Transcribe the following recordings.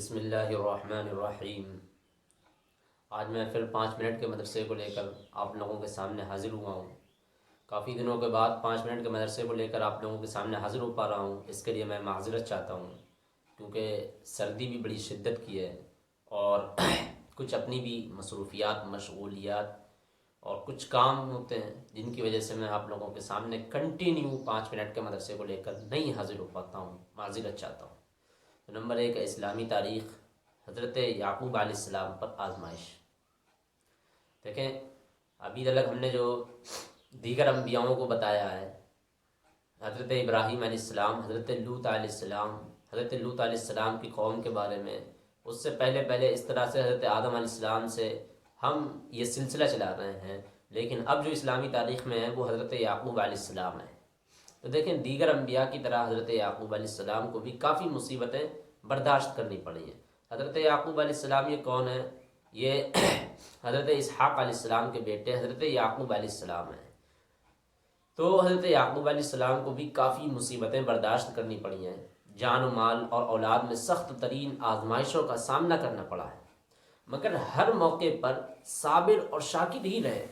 بسم اللہ الرحمن الرحیم۔ آج میں پھر 5 منٹ کے مدرسے کو لے کر آپ لوگوں کے سامنے حاضر ہوا ہوں۔ کافی دنوں کے بعد 5 منٹ کے مدرسے کو لے کر آپ لوگوں کے سامنے حاضر ہو پا رہا ہوں، اس کے لیے میں معذرت چاہتا ہوں، کیونکہ سردی بھی بڑی شدت کی ہے اور کچھ اپنی بھی مصروفیات، مشغولیات اور کچھ کام ہوتے ہیں جن کی وجہ سے میں آپ لوگوں کے سامنے کنٹینیو 5 منٹ کے مدرسے کو لے کر نہیں حاضر ہو پاتا ہوں، معذرت چاہتا ہوں۔ تو نمبر 1 ہے اسلامی تاریخ، حضرت یعقوب علیہ السلام پر آزمائش۔ دیکھیں، ابھی تک ہم نے جو دیگر انبیاؤں کو بتایا ہے، حضرت ابراہیم علیہ السلام، حضرت لوط علیہ السلام، حضرت لوط علیہ السلام کی قوم کے بارے میں، اس سے پہلے اس طرح سے حضرت آدم علیہ السلام سے ہم یہ سلسلہ چلا رہے ہیں، لیکن اب جو اسلامی تاریخ میں ہے وہ حضرت یعقوب علیہ السلام ہے۔ تو دیکھیں، دیگر انبیاء کی طرح حضرت یعقوب علیہ السلام کو بھی کافی مصیبتیں برداشت کرنی پڑی ہیں۔ حضرت یعقوب علیہ السلام یہ کون ہے؟ یہ حضرت اسحاق علیہ السلام کے بیٹے حضرت یعقوب علیہ السلام ہیں۔ تو حضرت یعقوب علیہ السلام کو بھی کافی مصیبتیں برداشت کرنی پڑی ہیں، جان و مال اور اولاد میں سخت ترین آزمائشوں کا سامنا کرنا پڑا ہے، مگر ہر موقع پر صابر اور شاکر ہی رہے۔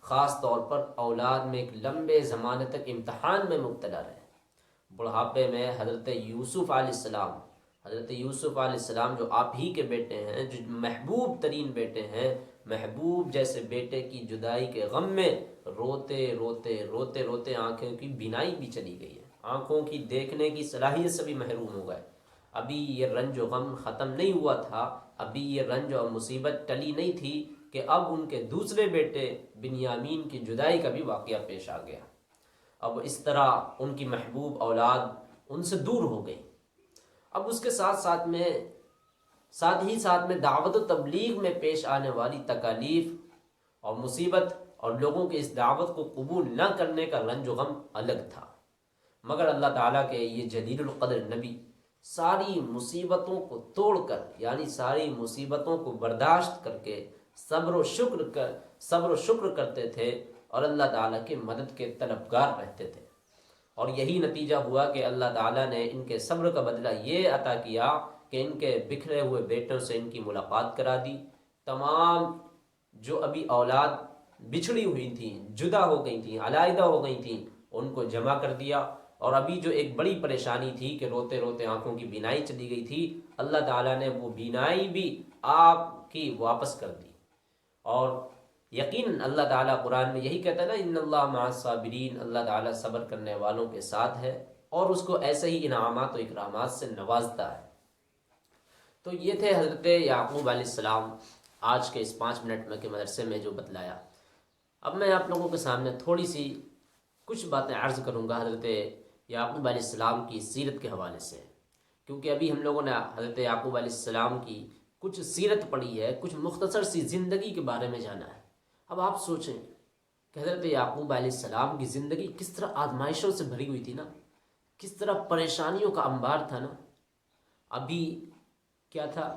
خاص طور پر اولاد میں ایک لمبے زمانے تک امتحان میں مبتلا رہے۔ بڑھاپے میں حضرت یوسف علیہ السلام، حضرت یوسف علیہ السلام جو آپ ہی کے بیٹے ہیں، جو محبوب ترین بیٹے ہیں، محبوب جیسے بیٹے کی جدائی کے غم میں روتے روتے روتے روتے آنکھوں کی بینائی بھی چلی گئی ہے، آنکھوں کی دیکھنے کی صلاحیت سے بھی محروم ہو گئے۔ ابھی یہ رنج و غم ختم نہیں ہوا تھا، ابھی یہ رنج اور مصیبت ٹلی نہیں تھی کہ اب ان کے دوسرے بیٹے بنیامین کی جدائی کا بھی واقعہ پیش آ گیا۔ اب اس طرح ان کی محبوب اولاد ان سے دور ہو گئی۔ اب اس کے ساتھ میں دعوت و تبلیغ میں پیش آنے والی تکالیف اور مصیبت اور لوگوں کی اس دعوت کو قبول نہ کرنے کا رنج و غم الگ تھا، مگر اللہ تعالیٰ کے یہ جلیل القدر نبی ساری مصیبتوں کو توڑ کر، یعنی ساری مصیبتوں کو برداشت کر کے صبر و شکر کرتے تھے اور اللہ تعالیٰ کے مدد کے طلبگار رہتے تھے، اور یہی نتیجہ ہوا کہ اللہ تعالیٰ نے ان کے صبر کا بدلہ یہ عطا کیا کہ ان کے بکھرے ہوئے بیٹوں سے ان کی ملاقات کرا دی۔ تمام جو ابھی اولاد بچھڑی ہوئی تھیں، جدا ہو گئی تھیں، علیحدہ ہو گئی تھیں، ان کو جمع کر دیا، اور ابھی جو ایک بڑی پریشانی تھی کہ روتے روتے آنکھوں کی بینائی چلی گئی تھی، اللہ تعالیٰ نے وہ بینائی بھی آپ کی واپس کر دی۔ اور یقیناً اللہ تعالیٰ قرآن میں یہی کہتا ہے نا، ان اللہ مع الصابرین، اللہ تعالیٰ صبر کرنے والوں کے ساتھ ہے اور اس کو ایسے ہی انعامات و اکرامات سے نوازتا ہے۔ تو یہ تھے حضرت یعقوب علیہ السلام آج کے اس 5 منٹ میں کے مدرسے میں جو بتلایا۔ اب میں آپ لوگوں کے سامنے تھوڑی سی کچھ باتیں عرض کروں گا حضرت یعقوب علیہ السلام کی سیرت کے حوالے سے، کیونکہ ابھی ہم لوگوں نے حضرت یعقوب علیہ السلام کی کچھ سیرت پڑھی ہے، کچھ مختصر سی زندگی کے بارے میں جانا ہے۔ اب آپ سوچیں کہ حضرت یعقوب علیہ السلام کی زندگی کس طرح آزمائشوں سے بھری ہوئی تھی نا، کس طرح پریشانیوں کا انبار تھا نا۔ ابھی کیا تھا؟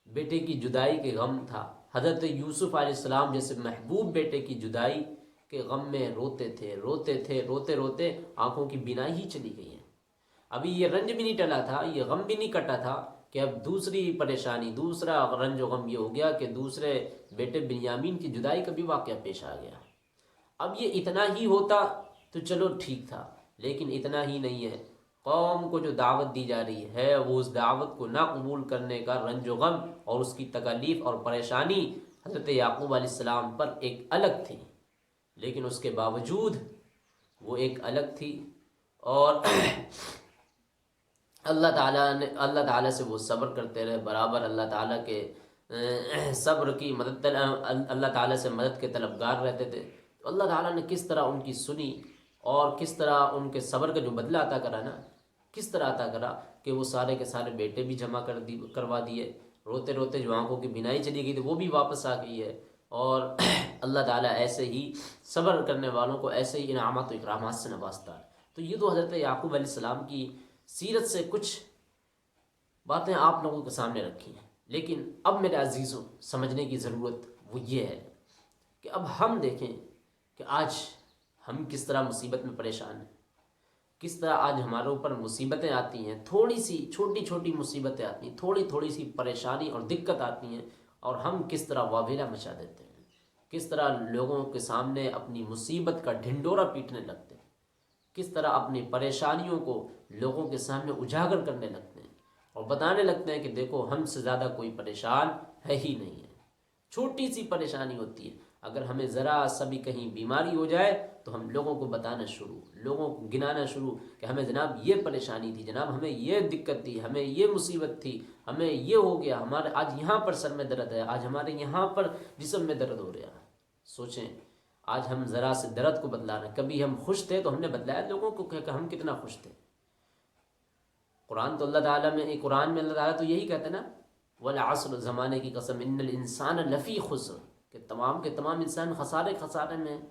بیٹے کی جدائی کے غم تھا۔ حضرت یوسف علیہ السلام جیسے محبوب بیٹے کی جدائی کے غم میں روتے روتے آنکھوں کی بینائی ہی چلی گئی ہے۔ ابھی یہ رنج بھی نہیں ٹلا تھا، یہ غم بھی نہیں کٹا تھا کہ اب دوسری پریشانی، دوسرا رنج و غم یہ ہو گیا کہ دوسرے بیٹے بنیامین کی جدائی کا بھی واقعہ پیش آ گیا۔ اب یہ اتنا ہی ہوتا تو چلو ٹھیک تھا، لیکن اتنا ہی نہیں ہے۔ قوم کو جو دعوت دی جا رہی ہے وہ اس دعوت کو نہ قبول کرنے کا رنج و غم اور اس کی تکالیف اور پریشانی حضرت یعقوب علیہ السلام پر ایک الگ تھی، لیکن اس کے باوجود وہ ایک الگ تھی، اور اللہ تعالیٰ سے وہ صبر کرتے رہے، برابر اللہ تعالیٰ کے صبر کی مدد، اللہ تعالیٰ سے مدد کے طلبگار رہتے تھے۔ تو اللہ تعالیٰ نے کس طرح ان کی سنی اور کس طرح ان کے صبر کا جو بدلہ عطا کرا نا، کس طرح عطا کرا کہ وہ سارے کے سارے بیٹے بھی جمع کروا دیے، روتے روتے جو آنکھوں کی بینائی چلی گئی تھی وہ بھی واپس آ گئی ہے، اور اللہ تعالیٰ ایسے ہی صبر کرنے والوں کو ایسے ہی انعامات و اکرامات سے نوازتا ہے۔ تو یہ تو حضرت یعقوب علیہ السلام کی سیرت سے کچھ باتیں آپ لوگوں کے سامنے رکھی ہیں، لیکن اب میرے عزیزوں سمجھنے کی ضرورت وہ یہ ہے کہ اب ہم دیکھیں کہ آج ہم کس طرح مصیبت میں پریشان ہیں، کس طرح آج ہمارے اوپر مصیبتیں آتی ہیں، تھوڑی سی چھوٹی چھوٹی مصیبتیں آتی ہیں، تھوڑی تھوڑی سی پریشانی اور دقت آتی ہیں، اور ہم کس طرح واویلا مچا دیتے ہیں، کس طرح لوگوں کے سامنے اپنی مصیبت کا ڈھنڈورا پیٹنے لگتے ہیں، کس طرح اپنی پریشانیوں کو لوگوں کے سامنے اجاگر کرنے لگتے ہیں اور بتانے لگتے ہیں کہ دیکھو ہم سے زیادہ کوئی پریشان ہے ہی نہیں ہے۔ چھوٹی سی پریشانی ہوتی ہے، اگر ہمیں ذرا سا بھی کہیں بیماری ہو جائے تو ہم لوگوں کو بتانا شروع، لوگوں کو گنانا شروع کہ ہمیں جناب یہ پریشانی تھی، جناب ہمیں یہ دقت تھی، ہمیں یہ مصیبت تھی، ہمیں یہ ہو گیا، ہمارے آج یہاں پر سر میں درد ہے، آج ہمارے یہاں پر جسم میں درد ہو رہا ہے۔ سوچیں آج ہم ذرا سے درد کو بتلا رہے ہیں، کبھی ہم خوش تھے تو ہم نے بتلایا لوگوں کو کہ ہم کتنا خوش تھے۔ قرآن تو اللہ تعالیٰ میں قرآن میں اللہ تعالیٰ تو یہی کہتے ہیں نا، والعصر، زمانے کی قسم، ان الانسان لفی خسر، کہ تمام کے تمام انسان خسارے میں ہیں۔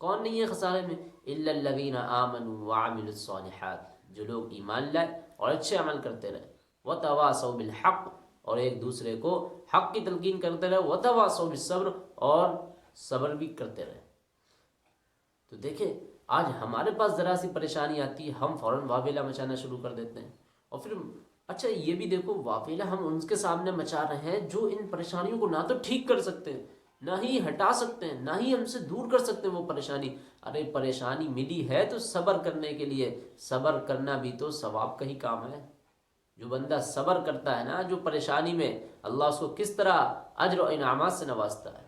کون نہیں ہے خسارے میں؟ الا الذین آمنوا وعملوا الصالحات، جو لوگ ایمان لائے اور اچھے عمل کرتے رہے، وتواصوا بالحق، اور ایک دوسرے کو حق کی تلقین کرتے رہے، وتواصوا بالصبر، اور صبر بھی کرتے رہے۔ تو دیکھیں آج ہمارے پاس ذرا سی پریشانی آتی ہے، ہم فوراً واویلا مچانا شروع کر دیتے ہیں، اور پھر اچھا یہ بھی دیکھو واویلا ہم ان کے سامنے مچا رہے ہیں جو ان پریشانیوں کو نہ تو ٹھیک کر سکتے ہیں، نہ ہی ہٹا سکتے ہیں، نہ ہی ہم سے دور کر سکتے ہیں وہ پریشانی۔ ارے پریشانی ملی ہے تو صبر کرنے کے لیے، صبر کرنا بھی تو ثواب کا ہی کام ہے۔ جو بندہ صبر کرتا ہے نا، جو پریشانی میں، اللہ اس کو کس طرح اجر و انعامات سے نوازتا ہے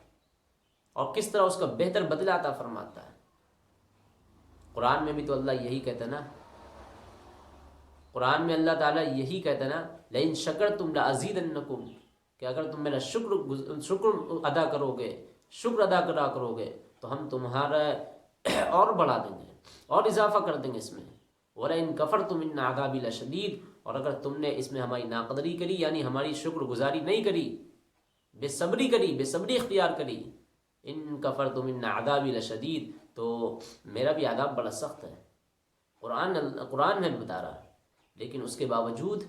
اور کس طرح اس کا بہتر بدلہ عطا فرماتا ہے۔ قرآن میں بھی تو اللہ یہی کہتا ہے نا، قرآن میں اللہ تعالیٰ یہی کہتا ہے نا، لئن شکرتم لازیدنکم، کہ اگر تم میرا شکر ادا کرو گے، شکر ادا کرو گے تو ہم تمہارا اور بڑھا دیں گے اور اضافہ کر دیں گے اس میں۔ وَلَئِن كَفَرْتُمْ إِنَّ عَذَابِي لَشَدِيدٌ، اور اگر تم نے اس میں ہماری ناقدری کری، یعنی ہماری شکر گزاری نہیں کری، بے صبری اختیار کری، ان کفرتم ان عذابی لشدید، تو میرا بھی عذاب بڑا سخت ہے۔ قرآن میں بتا رہا ہے، لیکن اس کے باوجود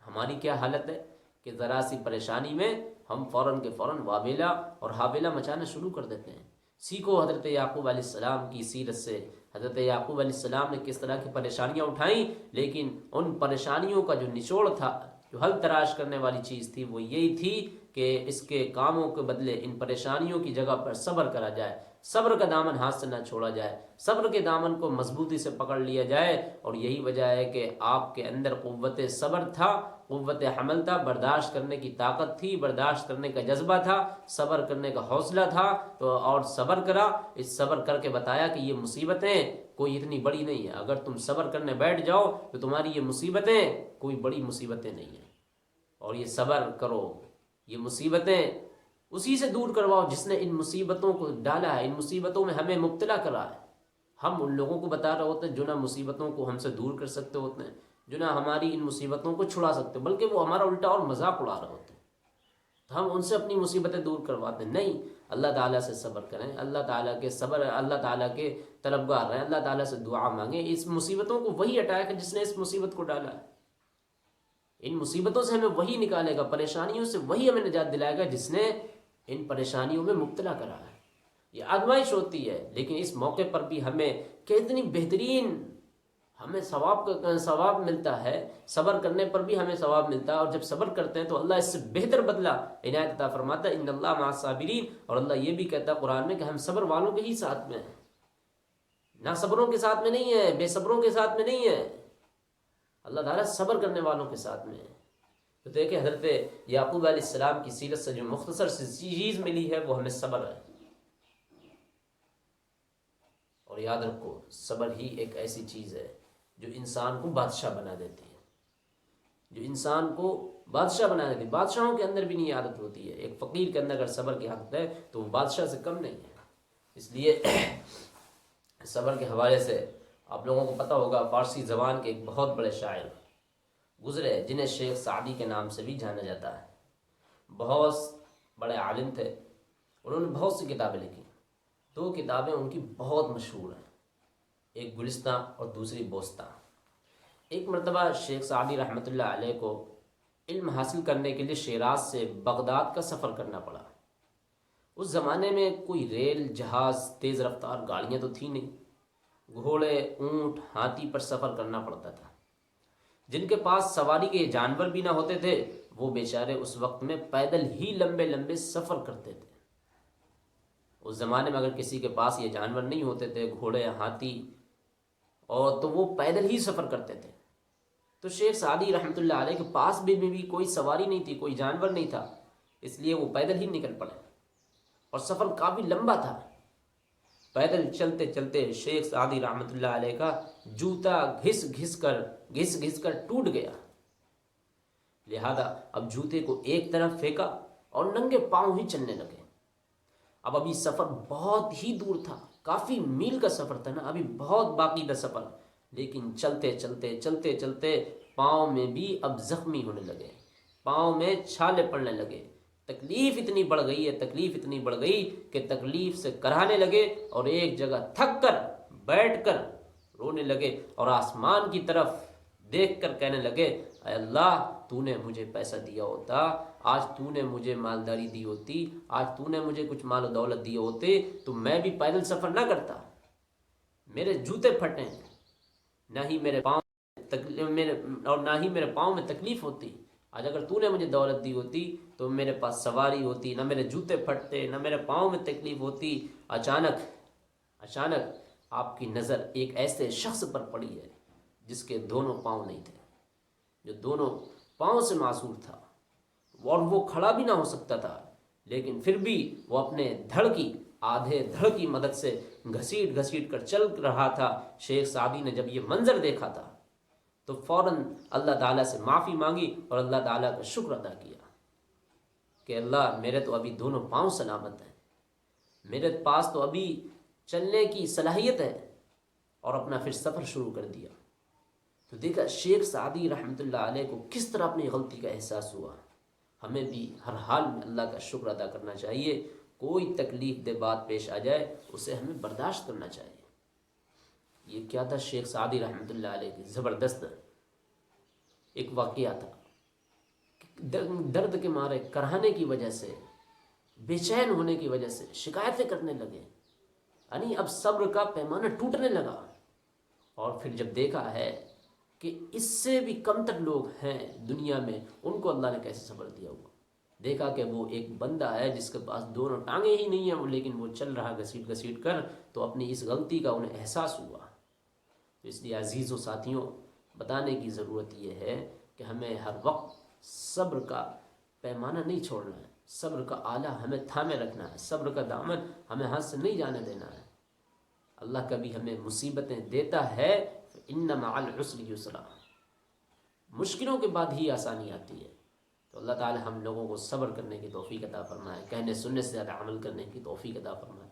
ہماری کیا حالت ہے کہ ذرا سی پریشانی میں ہم فوراً کے فوراً واویلا اور حاویلا مچانا شروع کر دیتے ہیں۔ سیکھو حضرت یعقوب علیہ السلام کی سیرت سے، حضرت یعقوب علیہ السلام نے کس طرح کی پریشانیاں اٹھائیں، لیکن ان پریشانیوں کا جو نچوڑ تھا، جو حل تراش کرنے والی چیز تھی، وہ یہی تھی کہ اس کے کاموں کے بدلے ان پریشانیوں کی جگہ پر صبر کرا جائے، صبر کا دامن ہاتھ سے نہ چھوڑا جائے، صبر کے دامن کو مضبوطی سے پکڑ لیا جائے۔ اور یہی وجہ ہے کہ آپ کے اندر قوت صبر تھا، قوت حمل تھا، برداشت کرنے کی طاقت تھی، برداشت کرنے کا جذبہ تھا، صبر کرنے کا حوصلہ تھا، تو اور صبر کرا، اس صبر کر کے بتایا کہ یہ مصیبتیں کوئی اتنی بڑی نہیں ہے، اگر تم صبر کرنے بیٹھ جاؤ تو تمہاری یہ مصیبتیں کوئی بڑی مصیبتیں نہیں ہیں، اور یہ صبر کرو، یہ مصیبتیں اسی سے دور کرواؤ جس نے ان مصیبتوں کو ڈالا ہے، ان مصیبتوں میں ہمیں مبتلا کرا ہے۔ ہم ان لوگوں کو بتا رہے ہوتے ہیں جو نہ مصیبتوں کو ہم سے دور کر سکتے ہوتے ہیں، جو نہ ہماری ان مصیبتوں کو چھڑا سکتے، بلکہ وہ ہمارا الٹا اور مذاق اڑا رہے ہوتے ہیں، تو ہم ان سے اپنی مصیبتیں دور کرواتے ہیں۔ نہیں، اللہ تعالیٰ سے صبر کریں، اللہ تعالیٰ کے اللہ تعالیٰ کے طلبگار رہیں، اللہ تعالیٰ سے دعا مانگیں۔ اس مصیبتوں کو وہی ہٹائے گا جس نے اس مصیبت کو ڈالا ہے، ان مصیبتوں سے ہمیں وہی نکالے گا، پریشانیوں سے وہی ہمیں نجات دلائے گا جس نے ان پریشانیوں میں مبتلا کرا ہے۔ یہ آزمائش ہوتی ہے، لیکن اس موقع پر بھی ہمیں کتنی بہترین ہمیں ثواب ملتا ہے، صبر کرنے پر بھی ہمیں ثواب ملتا ہے، اور جب صبر کرتے ہیں تو اللہ اس سے بہتر بدلہ عنایت عطا فرماتا ہے۔ ان اللہ مع الصابرین، اور اللہ یہ بھی کہتا ہے قرآن میں کہ ہم صبر والوں کے ہی ساتھ میں ہیں، نہ صبروں کے ساتھ میں نہیں ہے، بے صبروں کے ساتھ میں نہیں ہے، اللہ تعالیٰ صبر کرنے والوں کے ساتھ میں ہے۔ تو دیکھیں حضرت یعقوب علیہ السلام کی سیرت سے جو مختصر سی چیز ملی ہے وہ ہمیں صبر ہے، اور یاد رکھو صبر ہی ایک ایسی چیز ہے جو انسان کو بادشاہ بنا دیتی ہے، جو انسان کو بادشاہ بنا دیتی ہے۔ بادشاہوں کے اندر بھی نہیں عادت ہوتی ہے، ایک فقیر کے اندر اگر صبر کی عادت ہے تو وہ بادشاہ سے کم نہیں ہے۔ اس لیے صبر کے حوالے سے آپ لوگوں کو پتہ ہوگا، فارسی زبان کے ایک بہت بڑے شاعر گزرے جنہیں شیخ سعدی کے نام سے بھی جانا جاتا ہے، بہت بڑے عالم تھے، انہوں نے بہت سی کتابیں لکھی، دو کتابیں ان کی بہت مشہور ہیں، ایک گلستان اور دوسری بوستان۔ ایک مرتبہ شیخ سعدی رحمۃ اللہ علیہ کو علم حاصل کرنے کے لیے شیراز سے بغداد کا سفر کرنا پڑا۔ اس زمانے میں کوئی ریل، جہاز، تیز رفتار گاڑیاں تو تھی نہیں، گھوڑے، اونٹ، ہاتھی پر سفر کرنا پڑتا تھا۔ جن کے پاس سواری کے جانور بھی نہ ہوتے تھے وہ بیچارے اس وقت میں پیدل ہی لمبے لمبے سفر کرتے تھے۔ اس زمانے میں اگر کسی کے پاس یہ جانور نہیں ہوتے تھے، گھوڑے، ہاتھی، اور تو وہ پیدل ہی سفر کرتے تھے۔ تو شیخ سعدی رحمۃ اللہ علیہ کے پاس بھی کوئی سواری نہیں تھی، کوئی جانور نہیں تھا، اس لیے وہ پیدل ہی نکل پڑے، اور سفر کافی لمبا تھا۔ پیدل چلتے چلتے شیخ سعدی رحمۃ اللہ علیہ کا جوتا گھس گھس کر ٹوٹ گیا۔ لہذا اب جوتے کو ایک طرف پھینکا اور ننگے پاؤں ہی چلنے لگے۔ اب ابھی سفر بہت ہی دور تھا، کافی میل کا سفر تھا نا، ابھی بہت باقی تھا سفر، لیکن چلتے چلتے پاؤں میں بھی اب زخمی ہونے لگے، پاؤں میں چھالے پڑنے لگے۔ تکلیف اتنی بڑھ گئی کہ تکلیف سے کرانے لگے، اور ایک جگہ تھک کر بیٹھ کر رونے لگے، اور آسمان کی طرف دیکھ کر کہنے لگے، اے اللہ، تو نے مجھے پیسہ دیا ہوتا، آج تو نے مجھے مالداری دی ہوتی، آج تو نے مجھے کچھ مال و دولت دیے ہوتے تو میں بھی پیدل سفر نہ کرتا، میرے جوتے پھٹے، نہ ہی میرے پاؤں میں تکلیف ہوتی۔ آج اگر تو نے مجھے دولت دی ہوتی تو میرے پاس سواری ہوتی، نہ میرے جوتے پھٹتے، نہ میرے پاؤں میں تکلیف ہوتی۔ اچانک آپ کی نظر ایک ایسے شخص پر پڑی ہے جس کے دونوں پاؤں نہیں تھے، جو دونوں پاؤں سے معذور تھا، اور وہ کھڑا بھی نہ ہو سکتا تھا، لیکن پھر بھی وہ اپنے آدھے دھڑ کی مدد سے گھسیٹ کر چل رہا تھا۔ شیخ سعدی نے جب یہ منظر دیکھا تھا تو فوراً اللہ تعالیٰ سے معافی مانگی اور اللہ تعالیٰ کا شکر ادا کیا کہ اللہ، میرے تو ابھی دونوں پاؤں سلامت ہیں، میرے پاس تو ابھی چلنے کی صلاحیت ہے، اور اپنا پھر سفر شروع کر دیا۔ تو دیکھا شیخ سعدی رحمۃ اللہ علیہ کو کس طرح اپنی غلطی کا احساس ہوا۔ ہمیں بھی ہر حال میں اللہ کا شکر ادا کرنا چاہیے، کوئی تکلیف دہ بات پیش آ جائے اسے ہمیں برداشت کرنا چاہیے۔ یہ کیا تھا شیخ سعدی رحمۃ اللہ علیہ کی زبردست ایک واقعہ تھا۔ درد کے مارے، کراہنے کی وجہ سے، بے چین ہونے کی وجہ سے شکایتیں کرنے لگے، یعنی اب صبر کا پیمانہ ٹوٹنے لگا، اور پھر جب دیکھا ہے کہ اس سے بھی کمتر لوگ ہیں دنیا میں، ان کو اللہ نے کیسے صبر دیا ہوا، دیکھا کہ وہ ایک بندہ ہے جس کے پاس دونوں ٹانگیں ہی نہیں ہیں، لیکن وہ چل رہا گھسیٹ کر، تو اپنی اس غلطی کا انہیں احساس ہوا۔ اس لیے عزیز و ساتھیوں، بتانے کی ضرورت یہ ہے کہ ہمیں ہر وقت صبر کا پیمانہ نہیں چھوڑنا ہے، صبر کا آلہ ہمیں تھامے رکھنا ہے، صبر کا دامن ہمیں ہاتھ سے نہیں جانے دینا ہے۔ اللہ کبھی ہمیں مصیبتیں دیتا ہے، ان مع العسر یسرا، مشکلوں کے بعد ہی آسانی آتی ہے۔ تو اللہ تعالی ہم لوگوں کو صبر کرنے کی توفیق عطا فرمائے، کہنے سننے سے زیادہ عمل کرنے کی توفیق عطا فرمائے۔